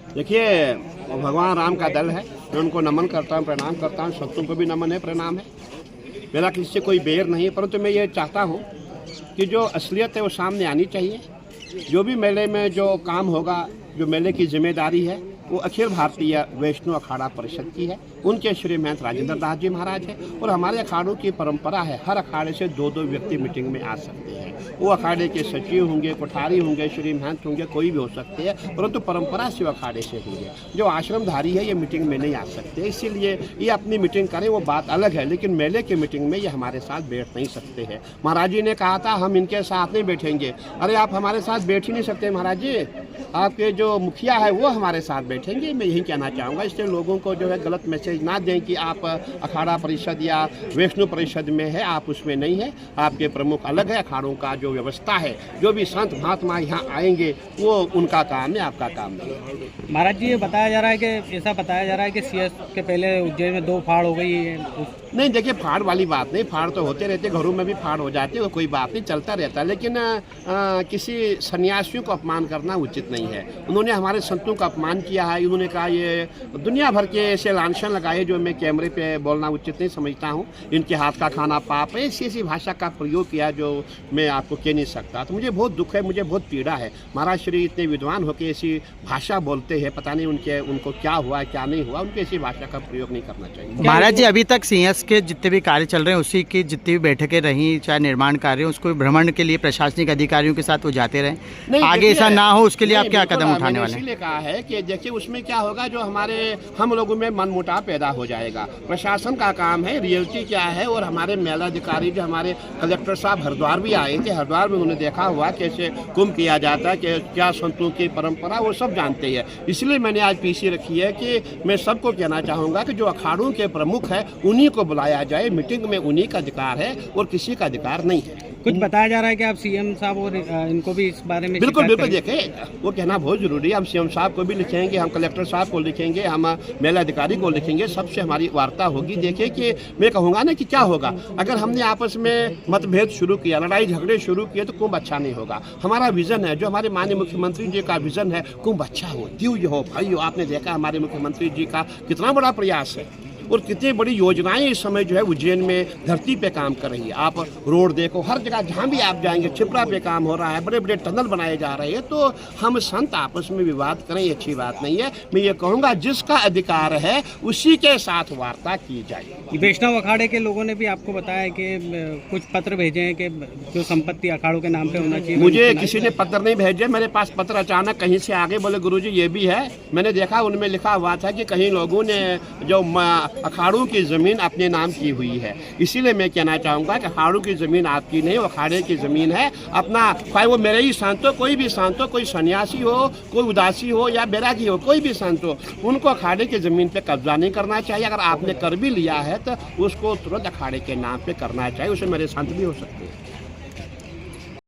देखिए, भगवान राम का दल है, मैं उनको नमन करता हूँ, प्रणाम करता हूँ। संतों को भी नमन है, प्रणाम है। मेरा किसी से कोई बैर नहीं है, परंतु मैं ये चाहता हूँ कि जो असलियत है वो सामने आनी चाहिए। जो भी मेले में जो काम होगा, जो मेले की जिम्मेदारी है, वो अखिल भारतीय वैष्णव अखाड़ा परिषद की है। उनके श्री महंत राजेंद्र दास जी महाराज है। और हमारे अखाड़ों की परंपरा है, हर अखाड़े से दो दो व्यक्ति मीटिंग में आ सकते हैं। वो अखाड़े के सचिव होंगे, कोठारी होंगे, श्री महंत होंगे, कोई भी हो सकते हैं, परंतु परंपरा से अखाड़े से होंगे। जो आश्रमधारी है ये मीटिंग में नहीं आ सकते, इसीलिए ये अपनी मीटिंग करें, वो बात अलग है, लेकिन मेले की मीटिंग में ये हमारे साथ बैठ नहीं सकते हैं। महाराज जी ने कहा था हम इनके साथ नहीं बैठेंगे। अरे आप हमारे साथ बैठ ही नहीं सकते महाराज जी, आपके जो मुखिया है वो हमारे साथ बैठेंगे। मैं यही कहना चाहूँगा, इससे लोगों को जो है गलत मैसेज ना दें कि आप अखाड़ा परिषद या वैष्णव परिषद में है, आप उसमें नहीं है। आपके प्रमुख अलग है, अखाड़ों का जो व्यवस्था है, जो भी संत महात्मा यहाँ आएंगे वो उनका काम है, आपका काम नहीं। महाराज जी ये बताया जा रहा है कि ऐसा बताया जा रहा है कि सीएस के पहले उज्जैन में 2 फाड़ हो गई है। नहीं देखिए, फाड़ वाली बात नहीं, फाड़ तो होते रहते, घरों में भी फाड़ हो जाते, वो कोई बात नहीं, चलता रहता। लेकिन किसी सन्यासियों को अपमान करना उचित नहीं है। उन्होंने हमारे संतों का अपमान किया है। उन्होंने कहा ये दुनिया भर के ऐसे लांछन लगाए जो मैं कैमरे पे बोलना उचित नहीं समझता हूँ। इनके हाथ का खाना पाप है, ऐसी भाषा का प्रयोग किया जो मैं आपको कह नहीं सकता। तो मुझे बहुत दुख है, मुझे बहुत पीड़ा है। महाराज श्री इतने विद्वान होकर ऐसी भाषा बोलते हैं, पता नहीं उनको क्या हुआ क्या नहीं हुआ। उनको ऐसी भाषा का प्रयोग नहीं करना चाहिए। महाराज जी अभी तक सीएस के जितने भी कार्य चल रहे हैं, उसी की जितनी भी बैठकें रही, चाहे निर्माण कार्य, उसको भ्रमण के लिए प्रशासनिक अधिकारियों के साथ वो जाते रहे। आगे ऐसा ना हो उसके लिए आप क्या कदम उठाने वाले हैं? इसलिए कहा है कि देखिए उसमें क्या होगा, जो हम लोगों में मनमुटाव पैदा हो जाएगा। प्रशासन का काम है, रियलिटी क्या है। और हमारे मेलाधिकारी जो हमारे कलेक्टर साहब हरिद्वार भी आए थे, हरिद्वार में उन्होंने देखा हुआ कैसे कुंभ किया जाता है, कि क्या संतों की परंपरा, वो सब जानते हैं। इसलिए मैंने आज पीसी रखी है कि मैं सबको कहना चाहूँगा कि जो अखाड़ों के प्रमुख है उन्हीं को बुलाया जाए। मीटिंग में उन्हीं का अधिकार है और किसी का अधिकार नहीं है। कुछ बताया जा रहा है कि आप सीएम साहब और इनको भी इस बारे में बिल्कुल देखें, वो कहना बहुत जरूरी है। हम सीएम साहब को भी लिखेंगे, हम कलेक्टर साहब को लिखेंगे, हम मेला अधिकारी को लिखेंगे, सबसे हमारी वार्ता होगी। देखिए कि मैं कहूँगा ना कि क्या होगा अगर हमने आपस में मतभेद शुरू किया, लड़ाई झगड़े शुरू किए, तो कुंभ अच्छा नहीं होगा। हमारा विजन है, जो हमारे माननीय मुख्यमंत्री जी का विजन है, कुंभ अच्छा हो, दिव्य हो, भाई हो। आपने देखा हमारे मुख्यमंत्री जी का कितना बड़ा प्रयास है और कितनी बड़ी योजनाएं इस समय जो है उज्जैन में धरती पे काम कर रही है। आप रोड देखो, हर जगह जहाँ भी आप जाएंगे, छिपरा पे काम हो रहा है, बड़े बड़े टनल बनाए जा रहे हैं। तो हम संत आपस में विवाद करें, ये अच्छी बात नहीं है। मैं ये कहूँगा जिसका अधिकार है उसी के साथ वार्ता की जाए। वैष्णव अखाड़े के लोगों ने भी आपको बताया कि कुछ पत्र भेजे हैं कि जो संपत्ति अखाड़ों के नाम पे होना चाहिए। मुझे किसी ने पत्र नहीं भेजे, मेरे पास पत्र अचानक कहीं से आगे, बोले गुरुजी ये भी है। मैंने देखा उनमें लिखा हुआ था कि कहीं लोगों ने जो अखाड़ों की ज़मीन अपने नाम की हुई है। इसीलिए मैं कहना चाहूँगा कि अखाड़ों की ज़मीन आपकी नहीं, वो अखाड़े की ज़मीन है अपना। चाहे वो मेरे ही संत हो, कोई भी संत हो, कोई सन्यासी हो, कोई उदासी हो या बैरागी हो, कोई भी संत हो, उनको अखाड़े की ज़मीन पे कब्जा नहीं करना चाहिए। अगर आपने कर भी लिया है तो उसको तुरंत अखाड़े के नाम पे करना चाहिए। उसमें मेरे संत भी हो सकते हैं।